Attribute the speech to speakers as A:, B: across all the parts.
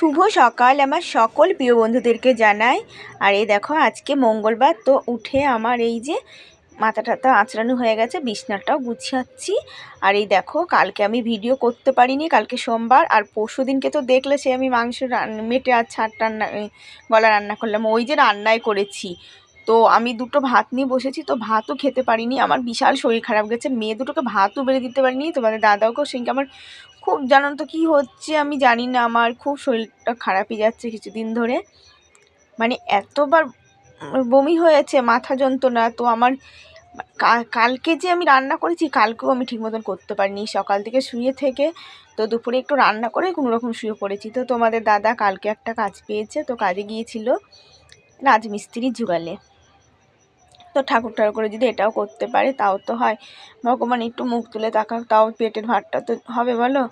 A: শুভ সকাল আমার সকল প্রিয় বন্ধুদেরকে জানাই। আর এই দেখো আজকে মঙ্গলবার, তো উঠে আমার এই যে মাথা টাথা আঁচড়ানো হয়ে গেছে, বিছনাটাও গুছিয়াচ্ছি। আর এই দেখো কালকে আমি ভিডিও করতে পারিনি, কালকে সোমবার। আর পরশু দিনকে তো দেখলে সে আমি মাংস মেটে আর ছাড় রান্না গলা রান্না করলাম, ওই যে রান্নাই করেছি। তো আমি দুটো ভাত নিয়ে বসেছি, তো ভাতও খেতে পারিনি, আমার বিশাল শরীর খারাপ গেছে। মেয়ে দুটোকে ভাতও বেড়ে দিতে পারিনি, তোমাদের দাদাকেও সেদিনকে আমার খুব, জানেন তো কী হচ্ছে আমি জানি না, আমার খুব শরীরটা খারাপই যাচ্ছে কিছুদিন ধরে। মানে এতবার বমি হয়েছে, মাথা যন্ত্রণা। তো আমার কালকে যে আমি রান্না করেছি, কালকেও আমি ঠিক মতন করতে পারিনি, সকাল থেকে শুয়ে থেকে। তো দুপুরে একটু রান্না করে কোনো রকম শুয়ে পড়েছি। তো তোমাদের দাদা কালকে একটা কাজ পেয়েছে, তো কাজে গিয়েছিল রাজমিস্ত্রির জোগালে। তো ঠাকুর করে যদি এটাও করতে পারে তাও তো হয়, ভগবান একটু মুখ তুলে তাকাক, তাও পেটের ভাতটা তো হবে বলো।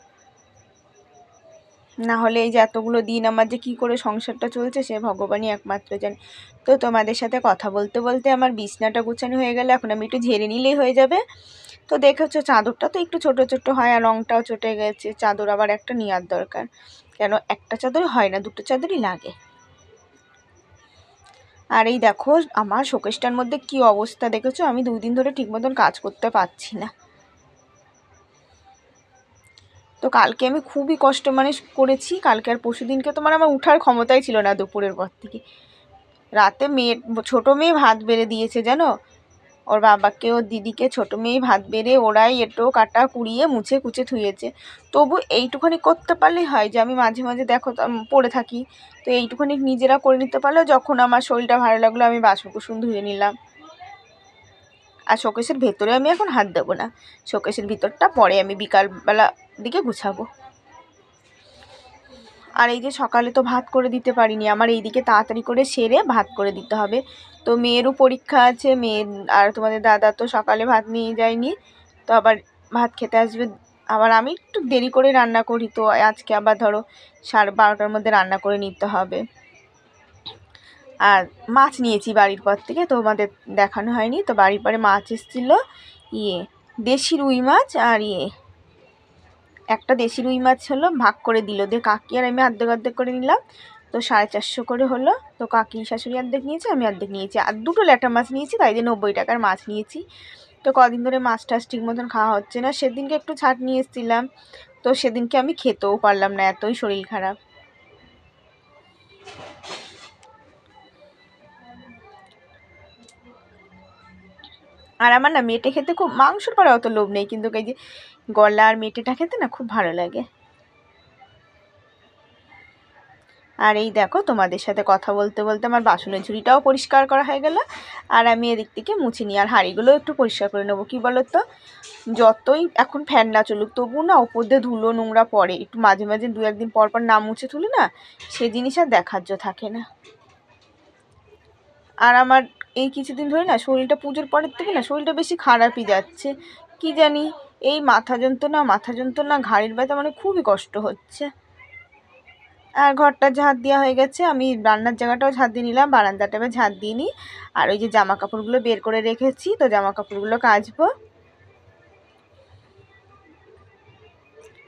A: না হলে এই যে এতগুলো দিন আমার যে কী করে সংসারটা চলছে সে ভগবানই একমাত্র জানে। তো তোমাদের সাথে কথা বলতে বলতে আমার বিছনাটা গুছানো হয়ে গেল, এখন আমি একটু ঝেড়ে নিলেই হয়ে যাবে। তো দেখেছো চাদরটা তো একটু ছোট ছোট হয়, আর রঙটাও চটে গেছে, চাদর আবার একটা নেওয়ার দরকার। কেন একটা চাদরই হয় না, দুটো চাদরই লাগে। আর এই দেখো আমার শোকেসটার মধ্যে কি অবস্থা দেখেছো, আমি 2 দিন ধরে ঠিক মতন কাজ করতে পারছি না। তো কালকে আমি খুবই কষ্ট করেছি, কালকে আর পরশু দিনকে তোমার আমার উঠার ক্ষমতাই ছিল না দুপুরের পর থেকে। রাতে ছোটো মেয়ে ভাত বেড়ে দিয়েছে জানো, ওর বাবাকে ওর দিদিকে ছোটো মেয়ে ভাত বেড়ে ওরাই এঁটো কাটা কুড়িয়ে মুছে কুচে ধুয়েছে। তবু এইটুখানি করতে পারলেই হয়, যে আমি মাঝে মাঝে দেখো পড়ে থাকি, তো এইটুখানি নিজেরা করে নিতে পারলে, যখন আমার শরীরটা ভালো লাগলো আমি বাসন কুসন ধুয়ে নিলাম। আর শোকেসের ভেতরে আমি এখন হাত দেবো না, শোকেসের ভিতরটা পরে আমি বিকালবেলা দিকে গুছাবো। আর এই যে সকালে তো ভাত করে দিতে পারিনি, আমার এইদিকে তাড়াতাড়ি করে সেরে ভাত করে দিতে হবে। তো মেয়েরও পরীক্ষা আছে, মেয়ের আর তোমাদের দাদা তো সকালে ভাত নিয়ে যায়নি, তো আবার ভাত খেতে আসবে। আবার আমি একটু দেরি করে রান্না করি, তো আজকে আবার ধরো 12:30টার মধ্যে রান্না করে নিতে হবে। আর মাছ নিয়েছি বাড়ির পর থেকে, তো তোমাদের দেখানো হয়নি। তো বাড়ির পরে মাছ এসেছিলো, দেশি রুই মাছ, আর একটা দেশি রুই মাছ হলো, ভাগ করে দিল, দিয়ে কাকি আর আমি অর্ধেক অর্ধেক করে নিলাম। তো 450 করে হলো। তো কাকি শাশুড়ি অর্ধেক নিয়েছে, আমি অর্ধেক নিয়েছি। আর দুটো ল্যাটা মাছ নিয়েছি, তাই দিয়ে 90 টাকার মাছ নিয়েছি। তো কদিন ধরে মাছ টাছ ঠিক মতন খাওয়া হচ্ছে না, সেদিনকে একটু ছাট নিয়ে এসেছিলাম, তো সেদিনকে আমি খেতেও পারলাম না, এতই শরীর খারাপ। আর আমার না মেটে খেতে খুব, মাংসর পরে অত লোভ নেই, কিন্তু এই যে গলা আর মেটেটা খেতে না খুব ভালো লাগে। আর এই দেখো তোমাদের সাথে কথা বলতে বলতে আমার বাসনের ঝুড়িটাও পরিষ্কার করা হয়ে গেল। আর আমি এদিক থেকে মুছে নিই, আর হাঁড়িগুলো একটু পরিষ্কার করে নেবো। কী বলো তো, যতই এখন ফ্যান না চলুক তবু না ওপর দিয়ে ধুলো নোংরা পড়ে, একটু মাঝে মাঝে 2-1 দিন পর পর না মুছে তুলি না, সে জিনিস আর দেখার থাকে না। আর আমার এই কিছুদিন ধরে না শরীরটা, পুজোর পরের থেকে না শরীরটা বেশি খারাপই যাচ্ছে, কি জানি। এই মাথা যন্ত্রণা ঘাড়ের ব্যথা, খুবই কষ্ট হচ্ছে। আর ঘরটা ঝাঁট দেওয়া হয়ে গেছে, আমি রান্নার জায়গাটাও ঝাঁট দিয়ে নিলাম, বারান্দাটা এবার ঝাঁট দিয়ে নিই। আর ওই যে জামা কাপড়গুলো বের করে রেখেছি, তো জামা কাপড়গুলো কাচবো।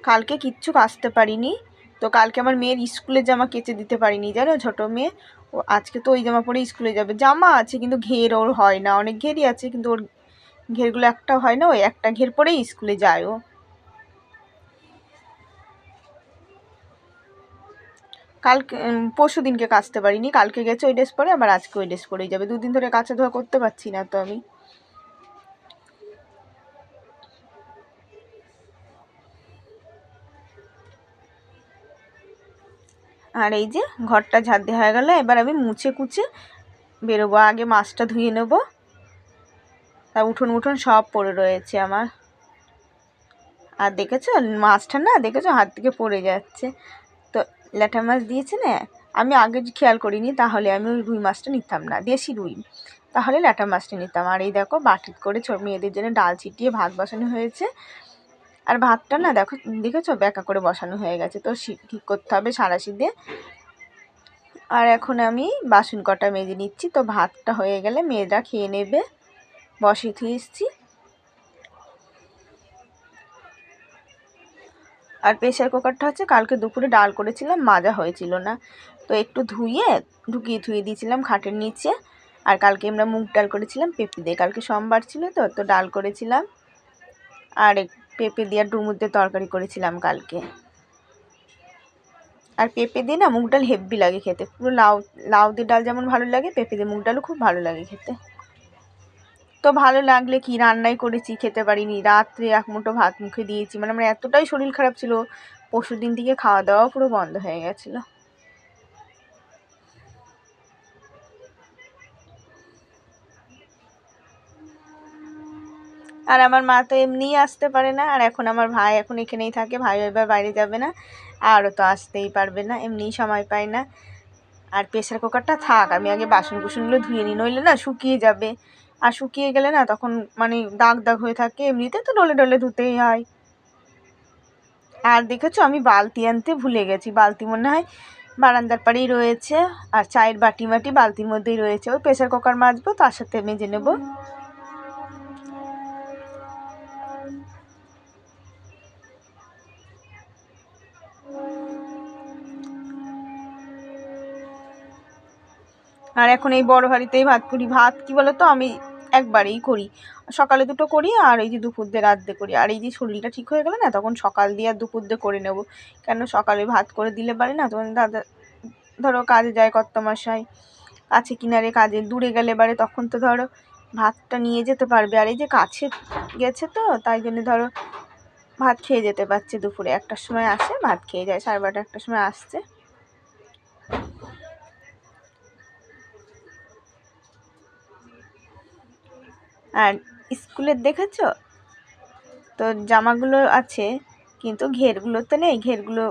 A: কালকে কিচ্ছু কাচতে পারিনি, তো কালকে আমার মেয়ের স্কুলের জামা কেচে দিতে পারিনি জানো, ছোটো মেয়ে। ও আজকে তো ওই জামা পরে স্কুলে যাবে, জামা আছে কিন্তু ঘের ওর হয় না, অনেক ঘেরই আছে কিন্তু ওর ঘেরগুলো একটাও হয় না, ওই একটা ঘের পরেই স্কুলে যায় ও। কালকে পরশু দিনকে কাচতে পারিনি, কালকে গেছে ওই ড্রেস পরে, আবার আজকে ওই ড্রেস পরেই যাবে। 2 দিন ধরে কাচা ধোয়া করতে পারছি না তো আমি। আর এই যে ঘরটা ঝাঁট দেওয়া হয়ে গেল, এবার আমি মুছে কুচে বেরোবো। আগে মাছটা ধুয়ে নেবো, তা উঠোন সব পড়ে রয়েছে আমার। আর দেখেছো মাছটা না, দেখেছো হাত থেকে পড়ে যাচ্ছে। তো ল্যাটা মাছ দিয়েছে না, আমি আগে খেয়াল করিনি, তাহলে আমি ওই রুই মাছটা নিতাম না, দেশি রুই, তাহলে ল্যাটা মাছটা নিতাম। আর এই দেখো বাটি করে মেয়েদের জন্য ডাল ছিটিয়ে ভাত বসানো হয়েছে। আর ভাতটা না দেখেছো ব্যাকা করে বসানো হয়ে গেছে, তো ঠিক করতে হবে সাঁড়াশি দিয়ে। আর এখন আমি বাসন কটা মেজে নিচ্ছি, তো ভাতটা হয়ে গেলে মেয়েরা খেয়ে নেবে, বসিয়ে দিয়ে এসেছি। আর প্রেশার কুকারটা হচ্ছে কালকে দুপুরে ডাল করেছিলাম, মাজা হয়েছিল না, তো একটু ধুয়ে ধুয়ে দিয়েছিলাম খাটের নিচে। আর কালকে আমরা মুগ ডাল করেছিলাম পেঁপে দিয়ে, কালকে সোমবার ছিল তো ডাল করেছিলাম আর পেঁপে দিয়ে ডুমুর দিয়ে তরকারি করেছিলাম কালকে। আর পেঁপে দিয়ে না মুগ ডাল হেব্বি লাগে খেতে, পুরো লাউ দিয়ে ডাল যেমন ভালো লাগে, পেঁপে দিয়ে মুগ ডালও খুব ভালো লাগে খেতে। তো ভালো লাগলে কি রান্নাই করেছি, খেতে পারিনি, রাত্রে এক মুঠো ভাত মুখে দিয়েছি, মানে আমার এতটাই শরীর খারাপ ছিল, পরশু দিন থেকে খাওয়া দাওয়াও পুরো বন্ধ হয়ে গেছিলো। আর আমার মা তো এমনিই আসতে পারে না, আর এখন আমার ভাই এখন এখানেই থাকে, ভাই এবার বাইরে যাবে না, আরও তো আসতেই পারবে না, এমনিই সময় পায় না। আর প্রেশার কুকারটা থাক, আমি আগে বাসন কুসনগুলো ধুয়ে নিই, নইলে না শুকিয়ে যাবে, আর শুকিয়ে গেলে না তখন মানে দাগ দাগ হয়ে থাকে, এমনিতে তো ডলে ডলে ধুতেই হয়। আর দেখেছো আমি বালতি আনতে ভুলে গেছি, বালতি মনে হয় বারান্দার পাড়েই রয়েছে, আর চায়ের বাটি মাটি বালতির মধ্যেই রয়েছে, ওই প্রেশার কুকার মাজবো তার সাথে মেজে নেবো। আর এখন এই বড় হাঁড়িতেই ভাত করি, ভাত কি বলো তো আমি একবারেই করি, সকালে দুটো করি আর এই যে দুপুর দিয়ে রাত দিয়ে করি, আর এই যে শরীরটা ঠিক হয়ে গেলে না তখন সকাল দিয়ে আর দুপুর দিয়ে করে নেব, কেন সকালে ভাত করে দিলে পারে না তোমার দাদা ধরো কাজে যায় কর্তামশাই, কাছে কিনারে কাজে দূরে গেলে বারে তখন তো ধরো ভাতটা নিয়ে যেতে পারবে, আর এই যে কাছে গেছে তো তাই জন্য ধরো ভাত খেয়ে যেতে পারছে, দুপুরে 1টার সময় আসে ভাত খেয়ে যায়, 12:30 1টার সময় আসছে। আর স্কুলের দেখেছো তো জামাগুলো আছে কিন্তু ঘেরগুলো তো নেই, ঘেরগুলো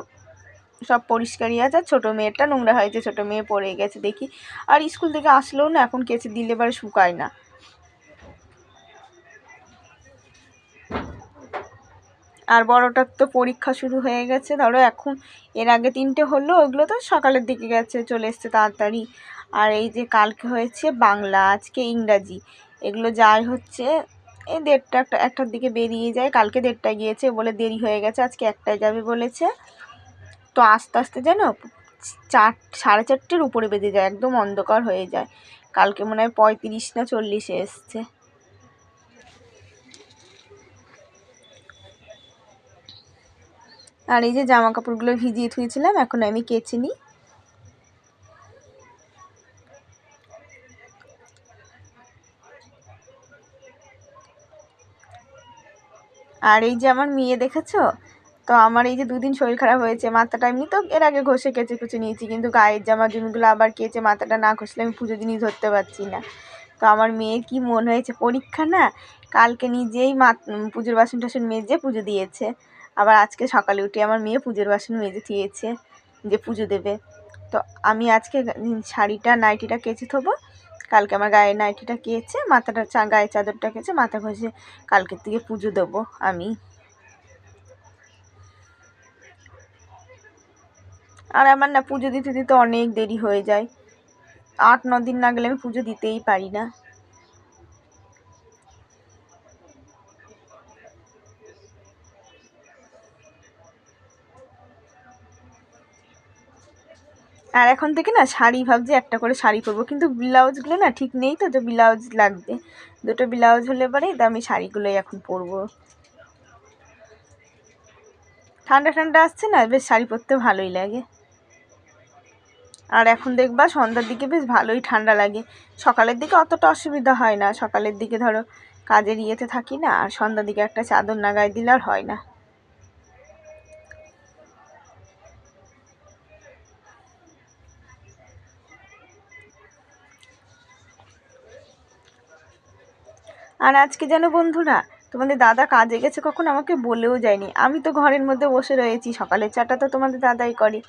A: সব পরিষ্কারই আছে, আর ছোটো মেয়েটা নোংরা হয়েছে, ছোটো মেয়ে পড়ে গেছে দেখি, আর স্কুল থেকে আসলেও না এখন কেচে দিলে এবার শুকায় না। আর বড়টার তো পরীক্ষা শুরু হয়ে গেছে, ধরো এখন এর আগে 3টে হলো, ওগুলো তো সকালের দিকে গেছে, চলে এসছে তাড়াতাড়ি। আর এই যে কালকে হয়েছে বাংলা, আজকে ইংরাজি, এগুলো যাই হচ্ছে এই 1:30 1টার দিকে বেরিয়ে যায়, কালকে 1:30টায় গিয়েছে বলে দেরি হয়ে গেছে, আজকে 1টায় যাবে বলেছে। তো আস্তে আস্তে যেন 4 সাড়ে 4টের উপরে বেজে যায়, একদম অন্ধকার হয়ে যায়, কালকে মনে হয় 35 না 40-এ এসছে। আর এই যে জামা কাপড়গুলো ভিজিয়ে থুয়েছিলাম এখন আমি কেচে নিই। আর এই যে আমার মেয়ে দেখেছো তো, আমার এই যে 2 দিন শরীর খারাপ হয়েছে, মাথাটা এমনি তো এর আগে ঘষে কেচে কুচে নিয়েছি, কিন্তু গায়ের জামা জমিগুলো আবার কেচে মাথাটা না ঘষলে আমি পুজো জিনিস ধরতে পারছি না। তো আমার মেয়ের কি মন হয়েছে, পরীক্ষা না, কালকে নিজেই পুজোর বাসন টাসন মেজে পুজো দিয়েছে, আবার আজকে সকালে উঠে আমার মেয়ে পুজোর বাসন মেজে দিয়েছে যে পুজো দেবে। তো আমি আজকে শাড়িটা নাইটিটা কেচে থবো, কালকে আমার গায়ের নাইটিটা কেচে মাথাটা গায়ের চাদরটা কেচে মাথা ঘষে কালকের থেকে পুজো দেবো আমি। আর আমার না পুজো দিতে দিতে অনেক দেরি হয়ে যায়, 8-9 দিন না গেলে আমি পুজো দিতেই পারি না। আর এখন থেকে না শাড়ি ভাবছি একটা করে শাড়ি পরবো, কিন্তু ব্লাউজগুলো না ঠিক নেই তো, যে ব্লাউজ লাগবে, 2টো ব্লাউজ হলে পরে তো আমি শাড়িগুলোই এখন পরবো। ঠান্ডা ঠান্ডা আসছে না, বেশ শাড়ি পরতে ভালোই লাগে। আর এখন দেখবা সন্ধ্যার দিকে বেশ ভালোই ঠান্ডা লাগে, সকালের দিকে অতটা অসুবিধা হয় না, সকালের দিকে ধরো কাজের ইয়েতে থাকি না, আর সন্ধ্যার দিকে একটা চাদর না গায়ে দিলে আর হয় না। আর আজকে যেন বন্ধুরা তোমাদের দাদা কাজে গেছে কখন আমাকে বলেও যায়নি, আমি তো ঘরের মধ্যে বসে রয়েছি, সকালের চাটা তো তোমাদের দাদাই করে,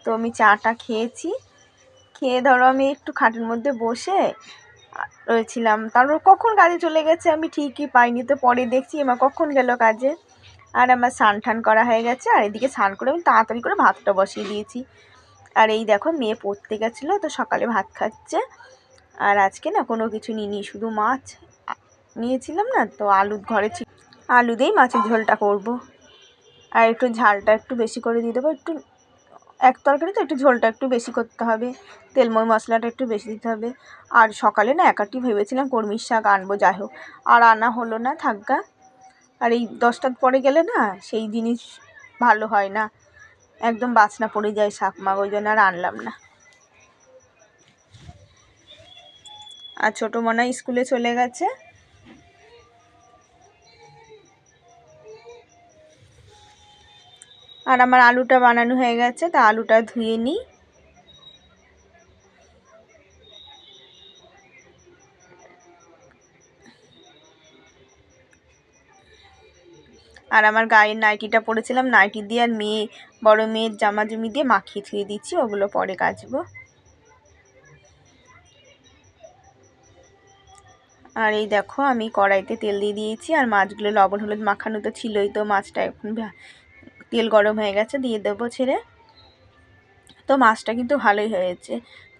A: তো আমি চাটা খেয়েছি, খেয়ে ধরো আমি একটু খাটের মধ্যে বসে রয়েছিলাম, তারপর কখন কাজে চলে গেছে আমি ঠিকই পাইনি, তো পরে দেখছি এমা কখন গেল কাজে। আর আমার স্নান টান করা হয়ে গেছে, আর এদিকে স্নান করে আমি তাড়াতাড়ি করে ভাতটা বসিয়ে দিয়েছি। আর এই দেখো মেয়ে পড়তে গেছিলো তো সকালে ভাত খাচ্ছে, আর আজকে না কোনো কিছু নিইনি, শুধু মাছ নিয়েছিলাম না, তো আলু ঘরে ছিল, আলু দিয়েই মাছের ঝোলটা করব। আর একটু ঝালটা একটু বেশি করে দিয়ে দেবো, একটু এক তরকারি তো একটু ঝোলটা একটু বেশি করতে হবে, তেলময় মশলাটা একটু বেশি দিতে হবে। আর সকালে না একাটি ভেবেছিলাম কলমির শাক আনবো, যাই হোক আর আনা হলো না, থাকগা। আর এই 10টার পরে গেলে না সেই জিনিস ভালো হয় না, একদম বাসনা পড়ে যায় শাক মাগ, ওই জন্য আর আনলাম না। আর ছোটো মনা স্কুলে চলে গেছে। আর আমার আলুটা বানানো হয়ে গেছে, তা আলুটা ধুয়ে নিই। আর আমার গায়ের নাইটিটা পরেছিলাম, নাইটি দিয়ে আর বড় মেয়ের জামা জমি দিয়ে মাখিয়ে ধুয়ে দিচ্ছি, ওগুলো পরে কাচবো। আর এই দেখো আমি কড়াইতে তেল দিয়ে দিয়েছি, আর মাছগুলো লবণ হলুদ মাখানো তো ছিলই, তো মাছটা এখন তেল গরম হয়ে গেছে, দিয়ে দেবো ছেড়ে। তো মাছটা কিন্তু ভালোই হয়েছে,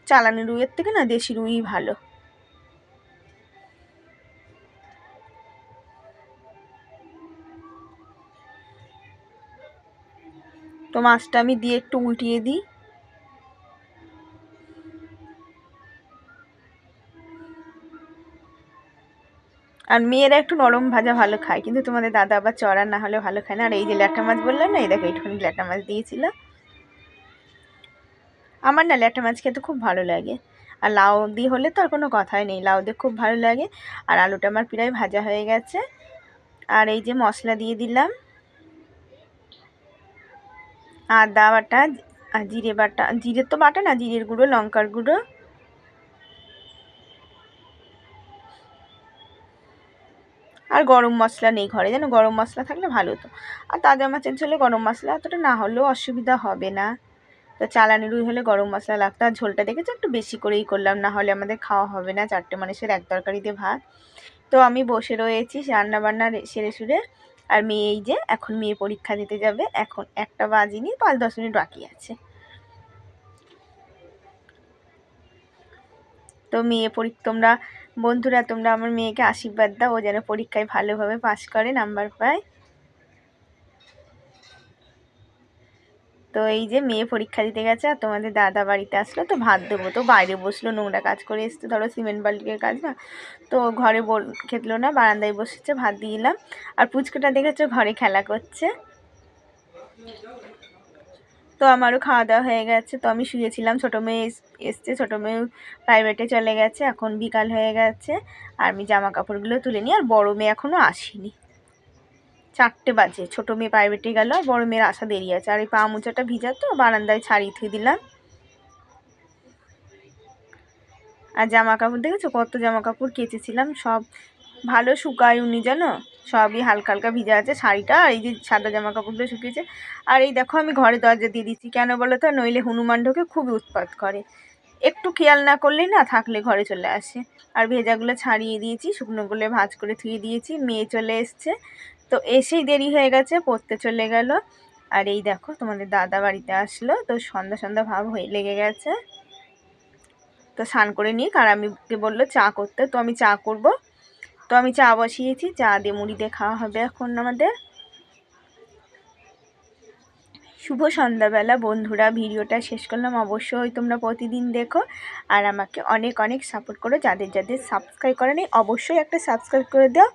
A: চালানি রুইয়ের থেকে না দেশি রুই ভালো। তো মাছটা আমি দিয়ে একটু উল্টিয়ে দিই। আর মেয়েরা একটু নরম ভাজা ভালো খায়, কিন্তু তোমাদের দাদা আবার চড়া না হলে ভালো খায় না। আর এই যে ল্যাটা মাছ বললাম না, এই দেখো এইটুখানি ল্যাটা মাছ দিয়েছিল। আমার না ল্যাটা মাছ খেতে খুব ভালো লাগে, আর লাউ দিয়ে হলে তো আর কোনো কথাই নেই, লাউ দিয়ে খুব ভালো লাগে। আর আলুটা আমার প্রায় ভাজা হয়ে গেছে। আর এই যে মশলা দিয়ে দিলাম, আদা বাটা আর জিরে বাটা, জিরের তো বাটা না, জিরের গুঁড়ো, লঙ্কার গুঁড়ো, আর গরম মশলা নেই ঘরে, যেন গরম মশলা থাকলে ভালো হতো। আর তাজা মাছের ঝোলে গরম মশলা অতটা না হলেও অসুবিধা হবে না, তো চালানি রুই হলে গরম মশলা লাগতো। আর ঝোলটা দেখেছো একটু বেশি করেই করলাম, না হলে আমাদের খাওয়া হবে না 4টে মানুষের এক তরকারিতে ভাত। তো আমি বসে রয়েছি রান্নাবান্না সেরে সুরে। আর মেয়ে এই যে এখন মেয়ে পরীক্ষা দিতে যাবে, এখন 1টা বাজেনি, 5-10 মিনিট বাকি আছে। তো মেয়ে তোমরা বন্ধুরা তোমরা আমার মেয়েকে আশীর্বাদ দাও, ও যেন পরীক্ষায় ভালোভাবে পাস করে, নাম্বার পায়। তো এই যে মেয়ে পরীক্ষা দিতে গেছে, আর তোমাদের দাদা বাড়িতে আসলো, তো ভাত দেবো। তো বাইরে বসলো, নোংরা কাজ করে এসছে, ধরো সিমেন্ট বাল্টির কাজ না, তো ঘরে খেতলো না, বারান্দায় বসেছে, ভাত দিলাম। আর পুচকুটা দেখেছো ঘরে খেলা করছে। তো আমারও খাওয়া দাওয়া হয়ে গেছে, তো আমি শুয়েছিলাম। ছোটো মেয়ে এসছে, ছোটো মেয়ে প্রাইভেটে চলে গেছে, এখন বিকাল হয়ে গেছে। আর আমি জামা কাপড়গুলো তুলে নিই। আর বড়ো মেয়ে এখনও আসেনি, 4টে বাজে। ছোটো মেয়ে প্রাইভেটে গেল, আর বড়ো মেয়ের আসা দেরি আছে। আর এই পা মোচাটা ভিজা তো বারান্দায় ছাড়িয়ে থুয়ে দিলাম। আর জামা কাপড় দেখেছো কত জামা কাপড় কেচেছিলাম, সব ভালো শুকায় উনি জানো, সবই হালকা হালকা ভিজা আছে। শাড়িটা আর এই যে সাদা জামা কাপড়গুলো শুকিয়েছে। আর এই দেখো আমি ঘরে দরজা দিয়ে দিচ্ছি, কেন বলো তো, নইলে হনুমান ঢোকে, খুবই উৎপাত করে, একটু খেয়াল না করলেই না থাকলে ঘরে চলে আসে। আর ভেজাগুলো ছাড়িয়ে দিয়েছি, শুকনোগুলো ভাঁজ করে ধুয়ে দিয়েছি। মেয়ে চলে এসছে, তো এসেই দেরি হয়ে গেছে, পড়তে চলে গেল। আর এই দেখো তোমাদের দাদা বাড়িতে আসলো, তো সন্ধ্যা সন্ধ্যা ভাব হয়ে লেগে গেছে। তো স্নান করে নিই, আর আমাকে বললো চা করতে, তো আমি চা করব। তো আমি চা বসিয়েছি, চা দিয়ে মুড়ি দিয়ে খাওয়া হবে এখন আমাদের। শুভ সন্ধ্যাবেলা বন্ধুরা, ভিডিওটা শেষ করলাম। অবশ্যই তোমরা প্রতিদিন দেখো, আর আমাকে অনেক অনেক সাপোর্ট করো। যাদের যাদের সাবস্ক্রাইব করে নেই অবশ্যই একটা সাবস্ক্রাইব করে দাও,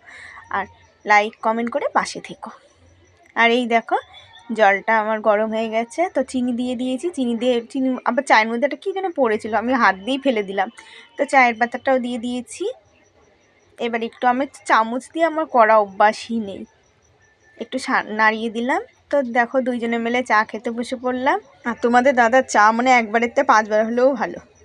A: আর লাইক কমেন্ট করে পাশে থেকো। আর এই দেখো জলটা আমার গরম হয়ে গেছে, তো চিনি দিয়ে দিয়েছি। চিনি আবার চায়ের মধ্যে একটা কী যেন পড়েছিল, আমি হাত দিয়েই ফেলে দিলাম, তো চায়ের পাতাটাও দিয়ে দিয়েছি। এবার একটু আমি চামচ দিয়ে, আমার কড়া অভ্যাসই নেই, একটু নাড়িয়ে দিলাম। তো দেখো দুইজনে মিলে চা খেতে বসে পড়লাম। আর তোমাদের দাদার চা মানে একবারের তে 5বার হলেও ভালো।